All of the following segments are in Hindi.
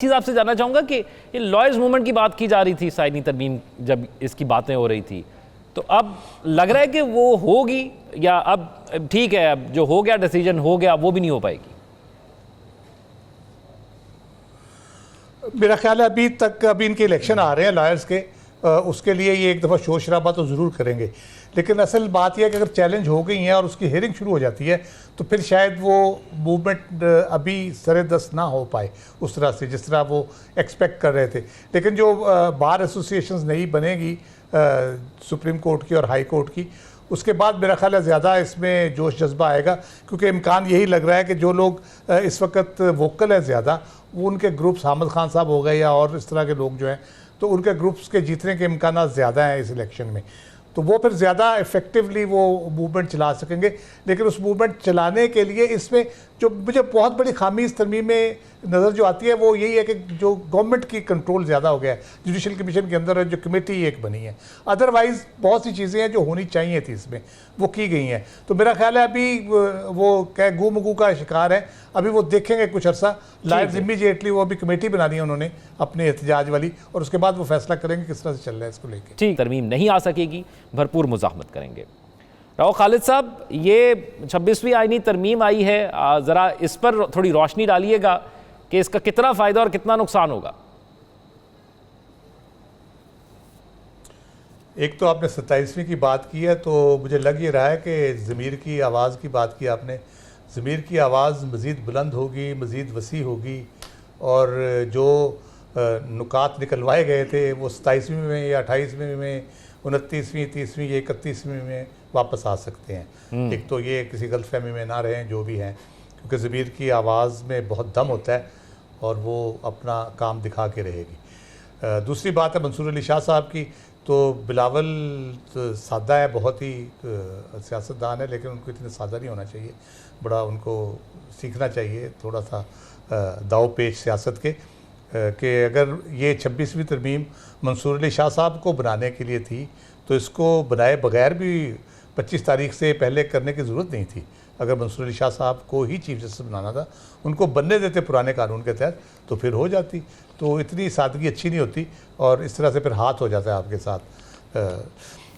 चीज़ आपसे जानना चाहूँगा कि ये लॉयर्स मूवमेंट की बात की जा रही थी, आईनी तरमीम जब इसकी बातें हो रही थी, तो अब लग रहा है कि वो होगी या अब ठीक है, अब जो हो गया डिसीजन हो गया, वो भी नहीं हो पाएगी? मेरा ख्याल है अभी इनके इलेक्शन आ रहे हैं लॉयर्स के, उसके लिए ये एक दफ़ा शोर शराबा तो ज़रूर करेंगे, लेकिन असल बात यह है कि अगर चैलेंज हो गई है और उसकी हियरिंग शुरू हो जाती है तो फिर शायद वो मूवमेंट अभी सरेदस्त ना हो पाए उस तरह से जिस तरह वो एक्सपेक्ट कर रहे थे। लेकिन जो बार एसोसिएशंस नहीं बनेगी सुप्रीम कोर्ट की और हाई कोर्ट की, उसके बाद मेरा ख्याल है ज़्यादा इसमें जोश जज्बा आएगा, क्योंकि इम्कान यही लग रहा है कि जो लोग इस वक्त वोकल हैं ज़्यादा, वो उनके ग्रुप्स हामिद खान साहब हो गए या और इस तरह के लोग जो हैं, तो उनके ग्रुप्स के जीतने के इम्कान ज़्यादा हैं इस इलेक्शन में, तो वो फिर ज़्यादा इफेक्टिवली वो मूवमेंट चला सकेंगे। लेकिन उस मूवमेंट चलाने के लिए इसमें जो मुझे बहुत बड़ी खामी इस तरमीम में नज़र जो आती है वो यही है कि जो गवर्नमेंट की कंट्रोल ज़्यादा हो गया है जुडिशल कमीशन के अंदर, जो कमेटी एक बनी है। अदरवाइज़ बहुत सी चीज़ें हैं जो होनी चाहिए थी इसमें, वो की गई हैं। तो मेरा ख्याल है अभी वो क्या गू मगू का शिकार है, अभी वो देखेंगे कुछ अर्सा। लायर्स इमीडिएटली वो अभी कमेटी बना दी है उन्होंने अपने एहतजाज वाली, और उसके बाद वो फैसला करेंगे किस तरह से चल रहा है इसको लेकर। ठीक, तरमीम नहीं आ सकेगी, भरपूर मुज़ाहमत करेंगे। राव खालिद साहब, ये 26वीं आईनी तरमीम आई है, ज़रा इस पर थोड़ी रोशनी डालिएगा कि इसका कितना फ़ायदा और कितना नुकसान होगा। एक तो आपने 27वीं की बात की है, तो मुझे लग ये रहा है कि ज़मीर की आवाज़ की बात की आपने। ज़मीर की आवाज़ मज़ीद बुलंद होगी, मज़ीद वसी होगी, और जो नुकात निकलवाए गए थे वो 27वीं में या 28वीं में, 29वीं, 30वीं या 31वीं में वापस आ सकते हैं। एक तो ये किसी गलतफहमी में ना रहें जो भी हैं, क्योंकि ज़मीर की आवाज़ में बहुत दम होता है और वो अपना काम दिखा के रहेगी। दूसरी बात है मंसूर अली शाह साहब की, तो बिलावल तो सादा है, बहुत ही सियासतदान है, लेकिन उनको इतने सादा नहीं होना चाहिए, बड़ा उनको सीखना चाहिए थोड़ा सा दाव पेच सियासत के, कि अगर ये 26वीं तरमीम मंसूर अली शाह साहब को बनाने के लिए थी तो इसको बनाए बगैर भी 25 तारीख से पहले करने की ज़रूरत नहीं थी। अगर मंसूर अली शाह साहब को ही चीफ जस्टिस बनाना था, उनको बनने देते पुराने कानून के तहत, तो फिर हो जाती। तो इतनी सादगी अच्छी नहीं होती और इस तरह से फिर हाथ हो जाता है आपके साथ।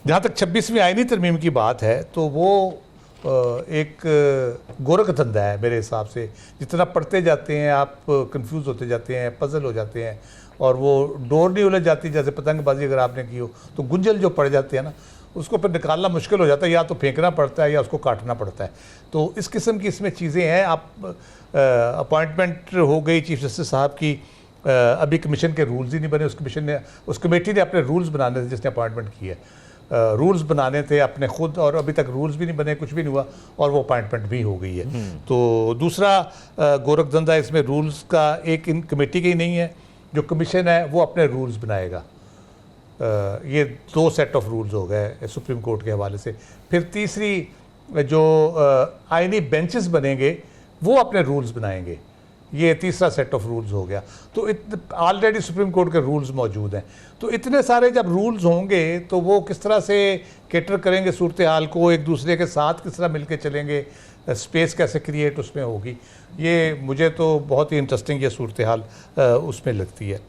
जहाँ तक 26वीं आईनी तरमीम की बात है, तो वो एक गोरख धंधा है मेरे हिसाब से। जितना पढ़ते जाते हैं आप कंफ्यूज होते जाते हैं, पजल हो जाते हैं, और वो डोर नहीं उलझ जाती। जैसे पतंगबाजी अगर आपने की हो तो गुंजल जो पड़ जाते हैं ना, उसको फिर निकालना मुश्किल हो जाता है, या तो फेंकना पड़ता है या उसको काटना पड़ता है। तो इस किस्म की इसमें चीज़ें हैं। आप अपॉइंटमेंट हो गई चीफ जस्टिस साहब की, अभी कमीशन के रूल्स ही नहीं बने। उस कमेटी ने अपने रूल्स बनाने थे जिसने अपॉइंटमेंट की है, रूल्स बनाने थे अपने खुद, और अभी तक रूल्स भी नहीं बने, कुछ भी नहीं हुआ, और वो अपॉइंटमेंट भी हो गई है। तो दूसरा गोरख धंधा इसमें रूल्स का एक इन कमेटी का ही नहीं है, जो कमीशन है वो अपने रूल्स बनाएगा। ये 2 सेट ऑफ रूल्स हो गए सुप्रीम कोर्ट के हवाले से। फिर तीसरी जो आईनी बेंचेस बनेंगे वो अपने रूल्स बनाएंगे, ये तीसरा सेट ऑफ रूल्स हो गया। तो ऑलरेडी सुप्रीम कोर्ट के रूल्स मौजूद हैं। तो इतने सारे जब रूल्स होंगे तो वो किस तरह से कैटर करेंगे सूरत हाल को, एक दूसरे के साथ किस तरह मिलके चलेंगे, स्पेस कैसे क्रिएट उसमें होगी, ये मुझे तो बहुत ही इंटरेस्टिंग ये सूरत हाल उसमें लगती है।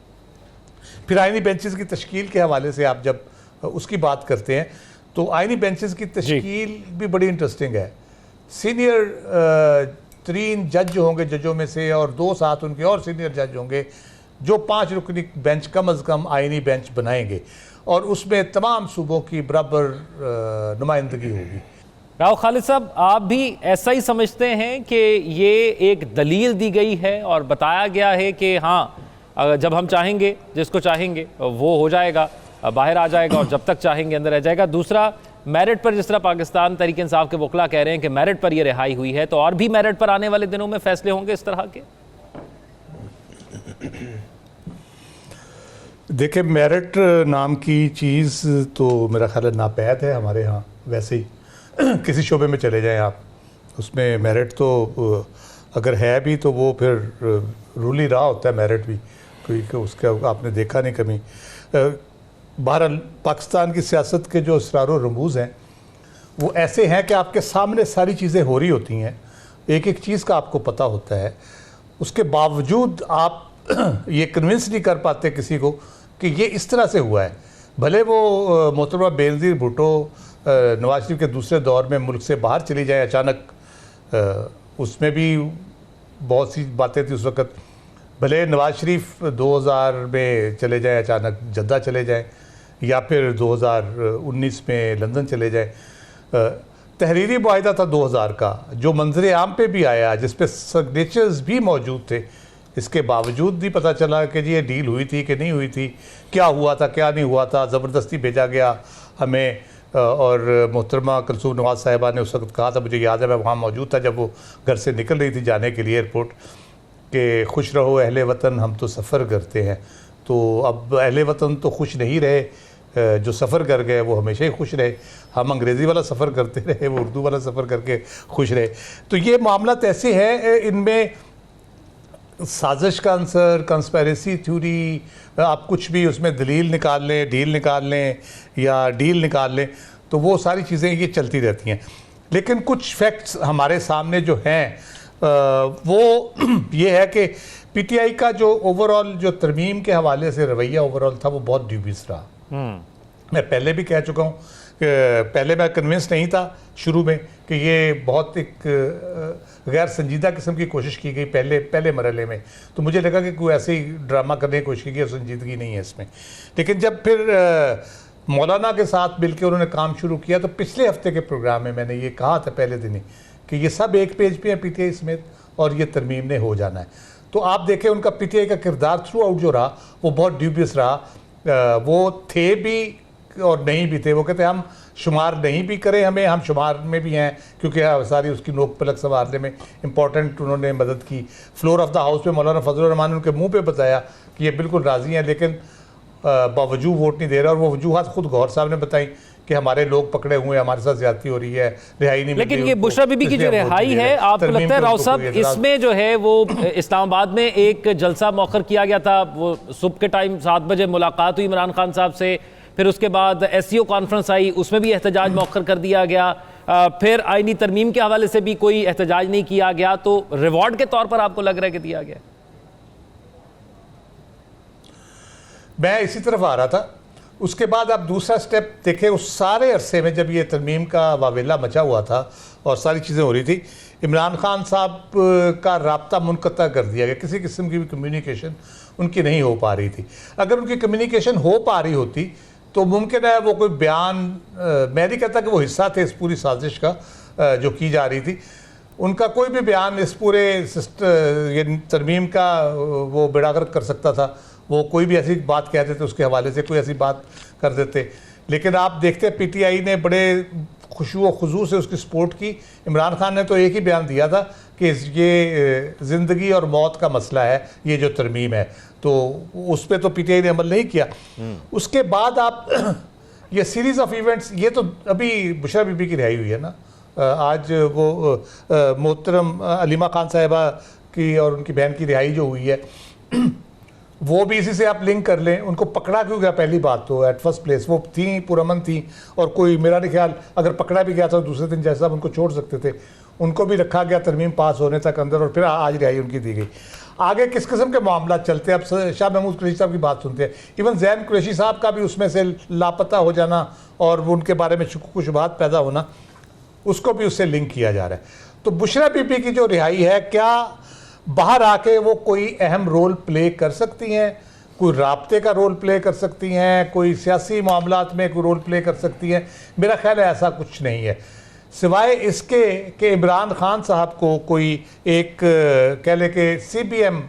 फिर आईनी बेंचेस की तश्कील के हवाले से आप जब उसकी बात करते हैं, तो आईनी बेंचेस की तश्कील भी बड़ी इंटरेस्टिंग है। सीनियर 3 जज होंगे जजों में से, और 2 साथ उनके और सीनियर जज होंगे, जो 5 रुकनी बेंच कम अज़ कम आईनी बेंच बनाएंगे, और उसमें तमाम सूबों की बराबर नुमाइंदगी होगी। राव खालिद साहब, आप भी ऐसा ही समझते हैं कि ये एक दलील दी गई है और बताया गया है कि हाँ, जब हम चाहेंगे, जिसको चाहेंगे वो हो जाएगा, बाहर आ जाएगा, और जब तक चाहेंगे अंदर रह जाएगा। दूसरा, मेरिट पर जिस तरह पाकिस्तान तहरीक इंसाफ के वकला कह रहे हैं कि मेरिट पर ये रिहाई हुई है, तो और भी मेरिट पर आने वाले दिनों में फैसले होंगे इस तरह के? देखिए, मेरिट नाम की चीज़ तो मेरा ख्याल है नापैद है हमारे यहाँ। वैसे ही किसी शोबे में चले जाएं आप, उसमें मेरिट तो अगर है भी तो वो फिर रूल ही रहा होता है मेरिट भी, क्योंकि उसका आपने देखा नहीं कभी। बहरहाल पाकिस्तान की सियासत के जो असरार व रमूज़ हैं वो ऐसे हैं कि आपके सामने सारी चीज़ें हो रही होती हैं, एक एक चीज़ का आपको पता होता है, उसके बावजूद आप ये कन्विंस नहीं कर पाते किसी को कि ये इस तरह से हुआ है। भले वो मोहतरमा बेनज़ीर भुट्टो नवाज शरीफ के दूसरे दौर में मुल्क से बाहर चली जाए अचानक, उसमें भी बहुत सी बातें थी उस वक़्त। भले नवाज शरीफ 2000 में चले जाए अचानक, जद्दा चले जाए, या फिर 2019 में लंदन चले जाए। तहरीरी मुआहिदा था 2000 का, जो मंजर आम पे भी आया, जिस पे सिग्नेचर्स भी मौजूद थे, इसके बावजूद भी पता चला कि जी ये डील हुई थी कि नहीं हुई थी, क्या हुआ था क्या नहीं हुआ था, ज़बरदस्ती भेजा गया हमें। और मोहतरमा कुलसूम नवाज साहिबा ने उस वक्त कहा था, मुझे याद है मैं वहाँ मौजूद था जब वो घर से निकल रही थी जाने के लिए एयरपोर्ट, कि खुश रहो अहले वतन हम तो सफ़र करते हैं। तो अब अहले वतन तो खुश नहीं रहे, जो सफ़र कर गए वो हमेशा ही खुश रहे। हम अंग्रेज़ी वाला सफ़र करते रहे, वो उर्दू वाला सफ़र करके खुश रहे। तो ये मामला ऐसे है, इनमें साजिश का आंसर, कंस्पेरेसी थ्योरी, आप कुछ भी उसमें दलील निकाल लें, डील निकाल लें या डील निकाल लें, तो वो सारी चीज़ें ये चलती रहती हैं। लेकिन कुछ फैक्ट्स हमारे सामने जो हैं वो ये है कि पीटीआई का जो ओवरऑल जो तरमीम के हवाले से रवैया ओवरऑल था वो बहुत ड्यूबियस रहा। मैं पहले भी कह चुका हूँ कि पहले मैं कन्विंस नहीं था शुरू में कि ये बहुत एक गैर संजीदा किस्म की कोशिश की गई पहले मरहले में। तो मुझे लगा कि कोई ऐसे ही ड्रामा करने की कोशिश की गई, संजीदगी नहीं है इसमें। लेकिन जब फिर मौलाना के साथ मिलकर उन्होंने काम शुरू किया, तो पिछले हफ्ते के प्रोग्राम में मैंने ये कहा था पहले दिन ही कि ये सब एक पेज पे हैं पीटीआई समेत, और ये तरमीम ने हो जाना है। तो आप देखें उनका पीटीआई का किरदार थ्रू आउट जो रहा वो बहुत ड्यूबियस रहा। वो थे भी और नहीं भी थे। वो कहते हम शुमार नहीं भी करें हमें, हम शुमार में भी हैं, क्योंकि सारी उसकी नोक पलक संवारने में इंपॉर्टेंट उन्होंने मदद की। फ्लोर ऑफ द हाउस में मौलाना फजलुर रहमान ने उनके मुंह पे बताया कि ये बिल्कुल राज़ी हैं, लेकिन बावजूद वोट नहीं दे रहा। और वो वजूहत खुद गौहर साहब ने बताई कि हमारे लोग पकड़े हुए हैं, हमारे साथ ज्यादती हो रही है, रिहाई नहीं। लेकिन ये बुशरा बीबी की जो रिहाई है, आपको लगता है राव साहब इसमें जो है वो इस्लामाबाद में एक जलसा मौखर किया गया था, वो सुबह के टाइम 7 बजे मुलाकात हुई इमरान खान साहब से, फिर उसके बाद एससीओ कॉन्फ्रेंस आई, उसमें भी एहतजाज मौखर कर दिया गया, फिर आईनी तरमीम के हवाले से भी कोई एहतजाज नहीं किया गया, तो रिवॉर्ड के तौर पर आपको लग रहा है कि दिया गया? मैं इसी तरफ आ रहा था। उसके बाद आप दूसरा स्टेप देखें, उस सारे अरसे में जब ये तरमीम का वावेला मचा हुआ था और सारी चीज़ें हो रही थी, इमरान खान साहब का राब्ता मुनक़ता कर दिया गया। किसी किस्म की भी कम्युनिकेशन उनकी नहीं हो पा रही थी। अगर उनकी कम्युनिकेशन हो पा रही होती तो मुमकिन है वो कोई बयान, मैं नहीं कहता कि वो हिस्सा थे इस पूरी साजिश का जो की जा रही थी, उनका कोई भी बयान इस पूरे ये तरमीम का वो बेड़ागर्क कर सकता था। वो कोई भी ऐसी बात कह देते, उसके हवाले से कोई ऐसी बात कर देते। लेकिन आप देखते पीटीआई ने बड़े खुशू व खुजू से उसकी सपोर्ट की। इमरान खान ने तो एक ही बयान दिया था कि ये ज़िंदगी और मौत का मसला है, ये जो तरमीम है, तो उस पर तो पीटीआई ने अमल नहीं किया। उसके बाद आप ये सीरीज़ ऑफ इवेंट्स, ये तो अभी बुशरा बीबी की रिहाई हुई है ना, आज वो मोहतरम अलीमा खान साहिबा की और उनकी बहन की रिहाई जो हुई है, वो भी इसी से आप लिंक कर लें। उनको पकड़ा क्यों गया? पहली बात तो एट फर्स्ट प्लेस वो थी, पुरअमन थी, और कोई मेरा नहीं ख्याल अगर पकड़ा भी गया था तो दूसरे दिन जैसा उनको छोड़ सकते थे, उनको भी रखा गया तरमीम पास होने तक अंदर, और फिर आज रिहाई उनकी दी गई। आगे किस किस्म के मामला चलते हैं, अब शाह महमूद कुरैशी साहब की बात सुनते हैं। इवन जैन कुरैशी साहब का भी उसमें से लापता हो जाना और उनके बारे में शुबहात पैदा होना, उसको भी उससे लिंक किया जा रहा है। तो बुशरा बीबी की जो रिहाई है, क्या बाहर आके वो कोई अहम रोल प्ले कर सकती हैं? कोई राब्ते का रोल प्ले कर सकती हैं, कोई सियासी मामलात में कोई रोल प्ले कर सकती हैं? मेरा ख्याल है ऐसा कुछ नहीं है, सिवाय इसके कि इमरान खान साहब को कोई एक कह ले कि CBM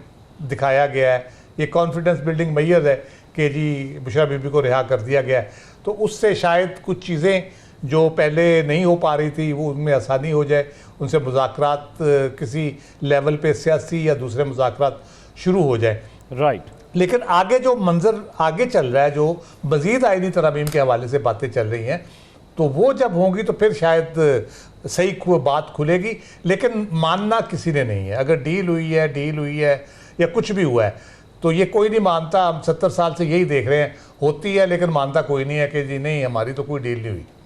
दिखाया गया है, ये कॉन्फिडेंस बिल्डिंग मैयर है कि जी बुशरा बीबी को रिहा कर दिया गया है, तो उससे शायद कुछ चीज़ें जो पहले नहीं हो पा रही थी वो उनमें आसानी हो जाए, उनसे मुज़ाकरात किसी लेवल पे सियासी या दूसरे मुज़ाकरात शुरू हो जाए। राइट। लेकिन आगे जो मंजर आगे चल रहा है, जो मज़ीद आईनी तरमीम के हवाले से बातें चल रही हैं, तो वो जब होंगी तो फिर शायद सही बात खुलेगी। लेकिन मानना किसी ने नहीं है। अगर डील हुई है या कुछ भी हुआ है, तो ये कोई नहीं मानता। हम 70 साल से यही देख रहे हैं, होती है लेकिन मानता कोई नहीं है कि जी नहीं हमारी तो कोई डील नहीं हुई।